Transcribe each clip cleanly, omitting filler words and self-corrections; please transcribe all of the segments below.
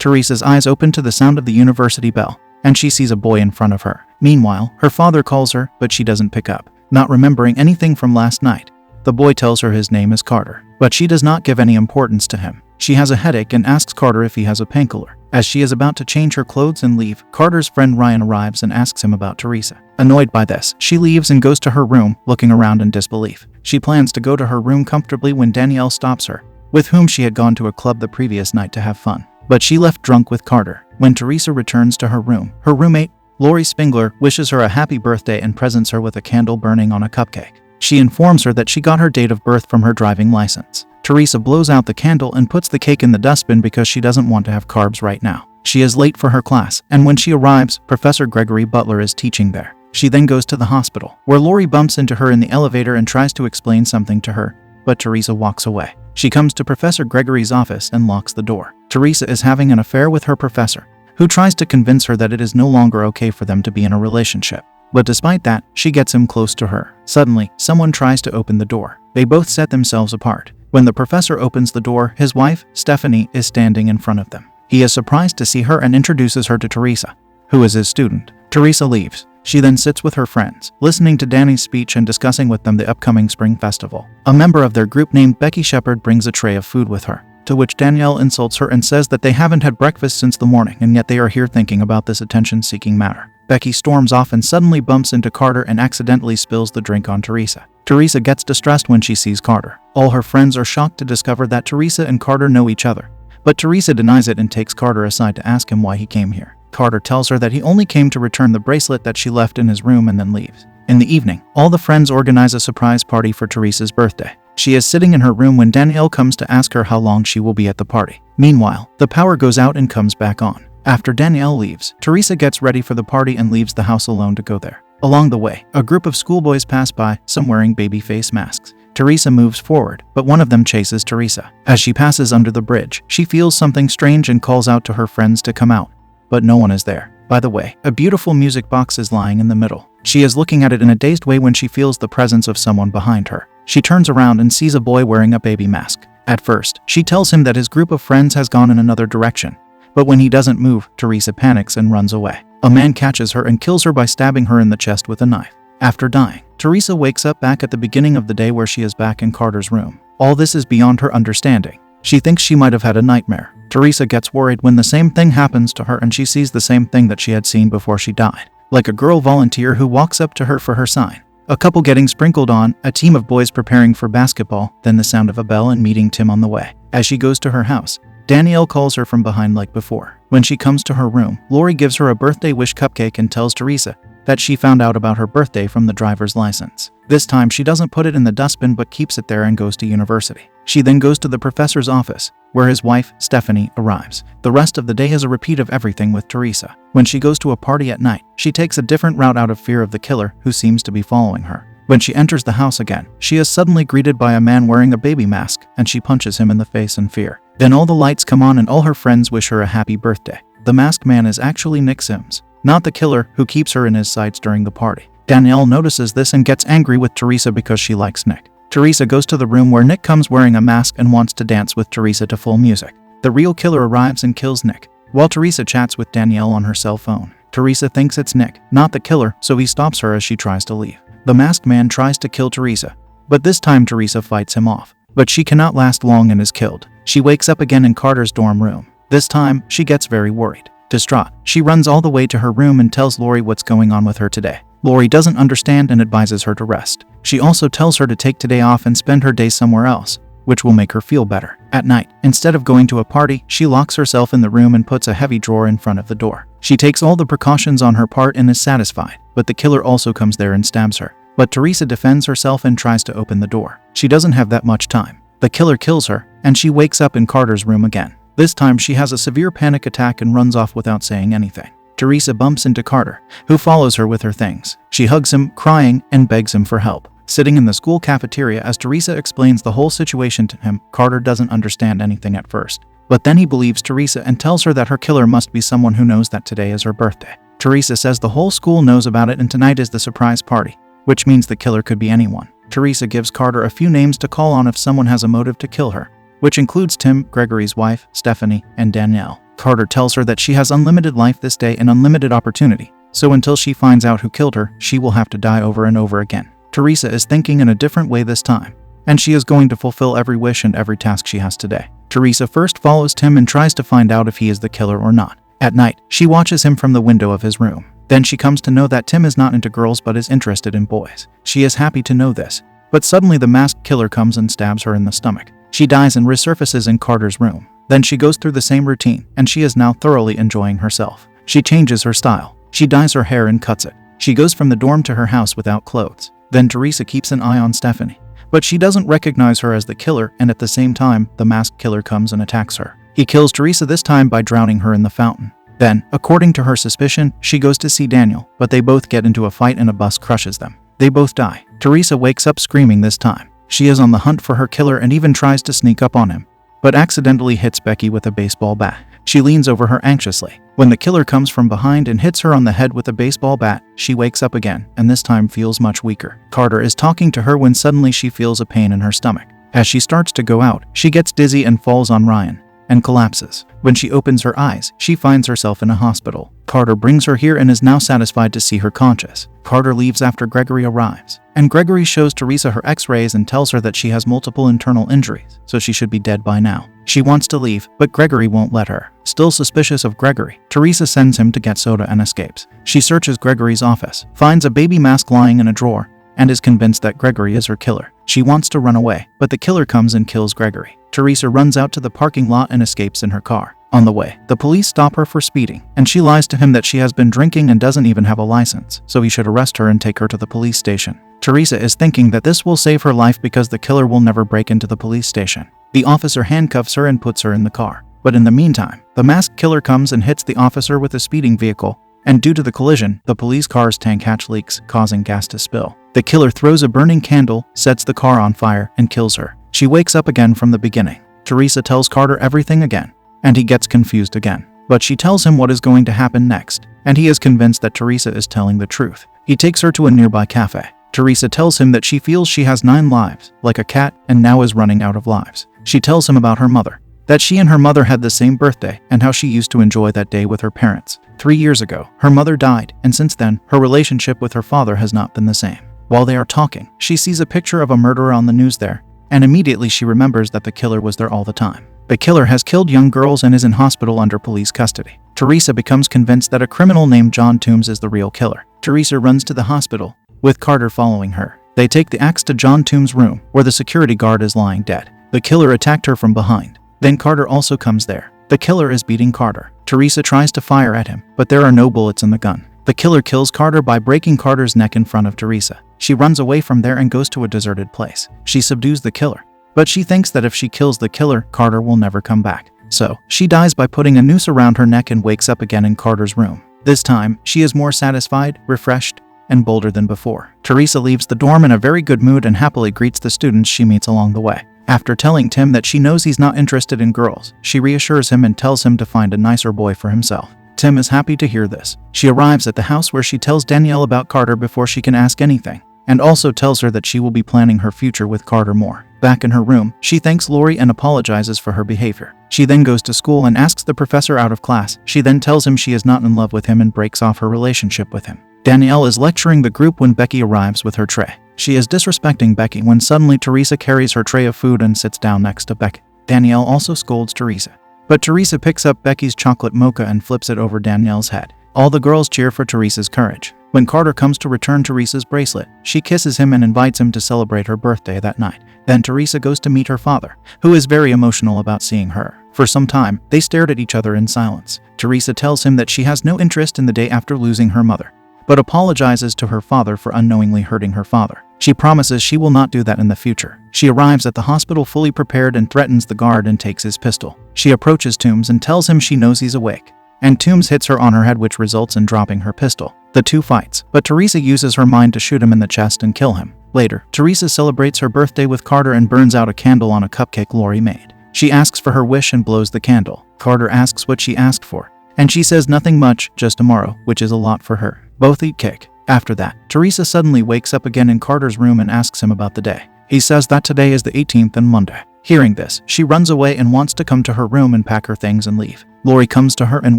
Teresa's eyes open to the sound of the university bell, and she sees a boy in front of her. Meanwhile, her father calls her, but she doesn't pick up. Not remembering anything from last night, the boy tells her his name is Carter, but she does not give any importance to him. She has a headache and asks Carter if he has a painkiller. As she is about to change her clothes and leave, Carter's friend Ryan arrives and asks him about Teresa. Annoyed by this, she leaves and goes to her room, looking around in disbelief. She plans to go to her room comfortably when Danielle stops her, with whom she had gone to a club the previous night to have fun. But she left drunk with Carter. When Teresa returns to her room, her roommate, Lori Spingler, wishes her a happy birthday and presents her with a candle burning on a cupcake. She informs her that she got her date of birth from her driving license. Teresa blows out the candle and puts the cake in the dustbin because she doesn't want to have carbs right now. She is late for her class, and when she arrives, Professor Gregory Butler is teaching there. She then goes to the hospital, where Lori bumps into her in the elevator and tries to explain something to her, but Teresa walks away. She comes to Professor Gregory's office and locks the door. Teresa is having an affair with her professor, who tries to convince her that it is no longer okay for them to be in a relationship. But despite that, she gets him close to her. Suddenly, someone tries to open the door. They both set themselves apart. When the professor opens the door, his wife, Stephanie, is standing in front of them. He is surprised to see her and introduces her to Teresa, who is his student. Teresa leaves. She then sits with her friends, listening to Danny's speech and discussing with them the upcoming spring festival. A member of their group named Becky Shepard brings a tray of food with her, to which Danielle insults her and says that they haven't had breakfast since the morning and yet they are here thinking about this attention-seeking matter. Becky storms off and suddenly bumps into Carter and accidentally spills the drink on Teresa. Teresa gets distressed when she sees Carter. All her friends are shocked to discover that Teresa and Carter know each other, but Teresa denies it and takes Carter aside to ask him why he came here. Carter tells her that he only came to return the bracelet that she left in his room and then leaves. In the evening, all the friends organize a surprise party for Teresa's birthday. She is sitting in her room when Danielle comes to ask her how long she will be at the party. Meanwhile, the power goes out and comes back on. After Danielle leaves, Teresa gets ready for the party and leaves the house alone to go there. Along the way, a group of schoolboys pass by, some wearing baby face masks. Teresa moves forward, but one of them chases Teresa. As she passes under the bridge, she feels something strange and calls out to her friends to come out, but no one is there. By the way, a beautiful music box is lying in the middle. She is looking at it in a dazed way when she feels the presence of someone behind her. She turns around and sees a boy wearing a baby mask. At first, she tells him that his group of friends has gone in another direction, but when he doesn't move, Teresa panics and runs away. A man catches her and kills her by stabbing her in the chest with a knife. After dying, Teresa wakes up back at the beginning of the day where she is back in Carter's room. All this is beyond her understanding. She thinks she might have had a nightmare. Teresa gets worried when the same thing happens to her and she sees the same thing that she had seen before she died. Like a girl volunteer who walks up to her for her sign. A couple getting sprinkled on, a team of boys preparing for basketball, then the sound of a bell and meeting Tim on the way. As she goes to her house, Danielle calls her from behind like before. When she comes to her room, Lori gives her a birthday wish cupcake and tells Teresa that she found out about her birthday from the driver's license. This time she doesn't put it in the dustbin but keeps it there and goes to university. She then goes to the professor's office, where his wife, Stephanie, arrives. The rest of the day is a repeat of everything with Teresa. When she goes to a party at night, she takes a different route out of fear of the killer who seems to be following her. When she enters the house again, she is suddenly greeted by a man wearing a baby mask and she punches him in the face in fear. Then all the lights come on and all her friends wish her a happy birthday. The masked man is actually Nick Sims, not the killer who keeps her in his sights during the party. Danielle notices this and gets angry with Teresa because she likes Nick. Teresa goes to the room where Nick comes wearing a mask and wants to dance with Teresa to full music. The real killer arrives and kills Nick, while Teresa chats with Danielle on her cell phone. Teresa thinks it's Nick, not the killer, so he stops her as she tries to leave. The masked man tries to kill Teresa, but this time Teresa fights him off. But she cannot last long and is killed. She wakes up again in Carter's dorm room. This time, she gets very worried. Distraught, she runs all the way to her room and tells Lori what's going on with her today. Lori doesn't understand and advises her to rest. She also tells her to take today off and spend her day somewhere else, which will make her feel better. At night, instead of going to a party, she locks herself in the room and puts a heavy drawer in front of the door. She takes all the precautions on her part and is satisfied, but the killer also comes there and stabs her. But Teresa defends herself and tries to open the door. She doesn't have that much time. The killer kills her, and she wakes up in Carter's room again. This time she has a severe panic attack and runs off without saying anything. Teresa bumps into Carter, who follows her with her things. She hugs him, crying, and begs him for help. Sitting in the school cafeteria as Teresa explains the whole situation to him, Carter doesn't understand anything at first. But then he believes Teresa and tells her that her killer must be someone who knows that today is her birthday. Teresa says the whole school knows about it and tonight is the surprise party, which means the killer could be anyone. Teresa gives Carter a few names to call on if someone has a motive to kill her, which includes Tim, Gregory's wife, Stephanie, and Danielle. Carter tells her that she has unlimited life this day and unlimited opportunity, so until she finds out who killed her, she will have to die over and over again. Teresa is thinking in a different way this time, and she is going to fulfill every wish and every task she has today. Teresa first follows Tim and tries to find out if he is the killer or not. At night, she watches him from the window of his room. Then she comes to know that Tim is not into girls but is interested in boys. She is happy to know this, but suddenly the masked killer comes and stabs her in the stomach. She dies and resurfaces in Carter's room. Then she goes through the same routine, and she is now thoroughly enjoying herself. She changes her style. She dyes her hair and cuts it. She goes from the dorm to her house without clothes. Then Teresa keeps an eye on Stephanie, but she doesn't recognize her as the killer, and at the same time, the masked killer comes and attacks her. He kills Teresa this time by drowning her in the fountain. Then, according to her suspicion, she goes to see Daniel, but they both get into a fight and a bus crushes them. They both die. Teresa wakes up screaming this time. She is on the hunt for her killer and even tries to sneak up on him, but accidentally hits Becky with a baseball bat. She leans over her anxiously. When the killer comes from behind and hits her on the head with a baseball bat, she wakes up again, and this time feels much weaker. Carter is talking to her when suddenly she feels a pain in her stomach. As she starts to go out, she gets dizzy and falls on Ryan and collapses. When she opens her eyes, she finds herself in a hospital. Carter brings her here and is now satisfied to see her conscious. Carter leaves after Gregory arrives, and Gregory shows Teresa her x-rays and tells her that she has multiple internal injuries, so she should be dead by now. She wants to leave, but Gregory won't let her. Still suspicious of Gregory, Teresa sends him to get soda and escapes. She searches Gregory's office, finds a baby mask lying in a drawer, and is convinced that Gregory is her killer. She wants to run away, but the killer comes and kills Gregory. Teresa runs out to the parking lot and escapes in her car. On the way, the police stop her for speeding, and she lies to him that she has been drinking and doesn't even have a license, so he should arrest her and take her to the police station. Teresa is thinking that this will save her life because the killer will never break into the police station. The officer handcuffs her and puts her in the car. But in the meantime, the masked killer comes and hits the officer with a speeding vehicle, and due to the collision, the police car's tank hatch leaks, causing gas to spill. The killer throws a burning candle, sets the car on fire, and kills her. She wakes up again from the beginning. Teresa tells Carter everything again, and he gets confused again. But she tells him what is going to happen next, and he is convinced that Teresa is telling the truth. He takes her to a nearby cafe. Teresa tells him that she feels she has 9 lives, like a cat, and now is running out of lives. She tells him about her mother, that she and her mother had the same birthday, and how she used to enjoy that day with her parents. 3 years ago, her mother died, and since then, her relationship with her father has not been the same. While they are talking, she sees a picture of a murderer on the news there, and immediately she remembers that the killer was there all the time. The killer has killed young girls and is in hospital under police custody. Teresa becomes convinced that a criminal named John Toombs is the real killer. Teresa runs to the hospital, with Carter following her. They take the axe to John Toombs' room, where the security guard is lying dead. The killer attacked her from behind. Then Carter also comes there. The killer is beating Carter. Teresa tries to fire at him, but there are no bullets in the gun. The killer kills Carter by breaking Carter's neck in front of Teresa. She runs away from there and goes to a deserted place. She subdues the killer, but she thinks that if she kills the killer, Carter will never come back. So, she dies by putting a noose around her neck and wakes up again in Carter's room. This time, she is more satisfied, refreshed, and bolder than before. Teresa leaves the dorm in a very good mood and happily greets the students she meets along the way. After telling Tim that she knows he's not interested in girls, she reassures him and tells him to find a nicer boy for himself. Tim is happy to hear this. She arrives at the house where she tells Danielle about Carter before she can ask anything, and also tells her that she will be planning her future with Carter more. Back in her room, she thanks Lori and apologizes for her behavior. She then goes to school and asks the professor out of class. She then tells him she is not in love with him and breaks off her relationship with him. Danielle is lecturing the group when Becky arrives with her tray. She is disrespecting Becky when suddenly Teresa carries her tray of food and sits down next to Becky. Danielle also scolds Teresa, but Teresa picks up Becky's chocolate mocha and flips it over Danielle's head. All the girls cheer for Teresa's courage. When Carter comes to return Teresa's bracelet, she kisses him and invites him to celebrate her birthday that night. Then Teresa goes to meet her father, who is very emotional about seeing her. For some time, they stared at each other in silence. Teresa tells him that she has no interest in the day after losing her mother, but apologizes to her father for unknowingly hurting her father. She promises she will not do that in the future. She arrives at the hospital fully prepared and threatens the guard and takes his pistol. She approaches Toombs and tells him she knows he's awake, and Toombs hits her on her head, which results in dropping her pistol. The two fights, but Teresa uses her mind to shoot him in the chest and kill him. Later, Teresa celebrates her birthday with Carter and burns out a candle on a cupcake Lori made. She asks for her wish and blows the candle. Carter asks what she asked for, and she says nothing much, just tomorrow, which is a lot for her. Both eat cake. After that, Teresa suddenly wakes up again in Carter's room and asks him about the day. He says that today is the 18th and Monday. Hearing this, she runs away and wants to come to her room and pack her things and leave. Lori comes to her and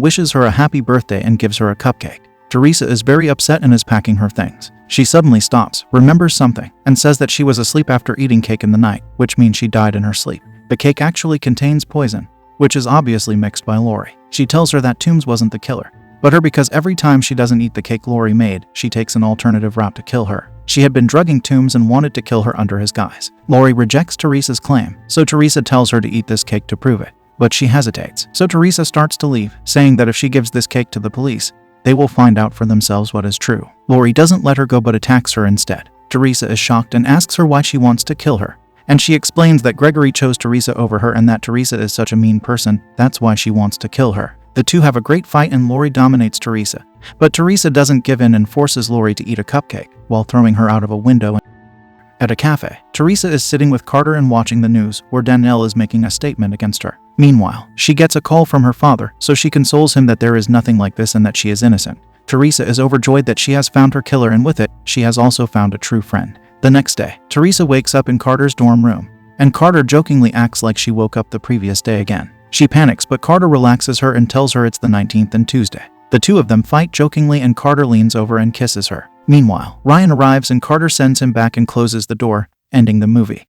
wishes her a happy birthday and gives her a cupcake. Teresa is very upset and is packing her things. She suddenly stops, remembers something, and says that she was asleep after eating cake in the night, which means she died in her sleep. The cake actually contains poison, which is obviously mixed by Lori. She tells her that Toombs wasn't the killer, but her because every time she doesn't eat the cake Lori made, she takes an alternative route to kill her. She had been drugging Toombs and wanted to kill her under his guise. Lori rejects Teresa's claim, so Teresa tells her to eat this cake to prove it. But she hesitates, so Teresa starts to leave, saying that if she gives this cake to the police, they will find out for themselves what is true. Lori doesn't let her go but attacks her instead. Teresa is shocked and asks her why she wants to kill her. And she explains that Gregory chose Teresa over her and that Teresa is such a mean person, that's why she wants to kill her. The two have a great fight and Lori dominates Teresa. But Teresa doesn't give in and forces Lori to eat a cupcake, while throwing her out of a window. At a cafe, Teresa is sitting with Carter and watching the news, where Danielle is making a statement against her. Meanwhile, she gets a call from her father, so she consoles him that there is nothing like this and that she is innocent. Teresa is overjoyed that she has found her killer and with it, she has also found a true friend. The next day, Teresa wakes up in Carter's dorm room, and Carter jokingly acts like she woke up the previous day again. She panics but Carter relaxes her and tells her it's the 19th and Tuesday. The two of them fight jokingly and Carter leans over and kisses her. Meanwhile, Ryan arrives and Carter sends him back and closes the door, ending the movie.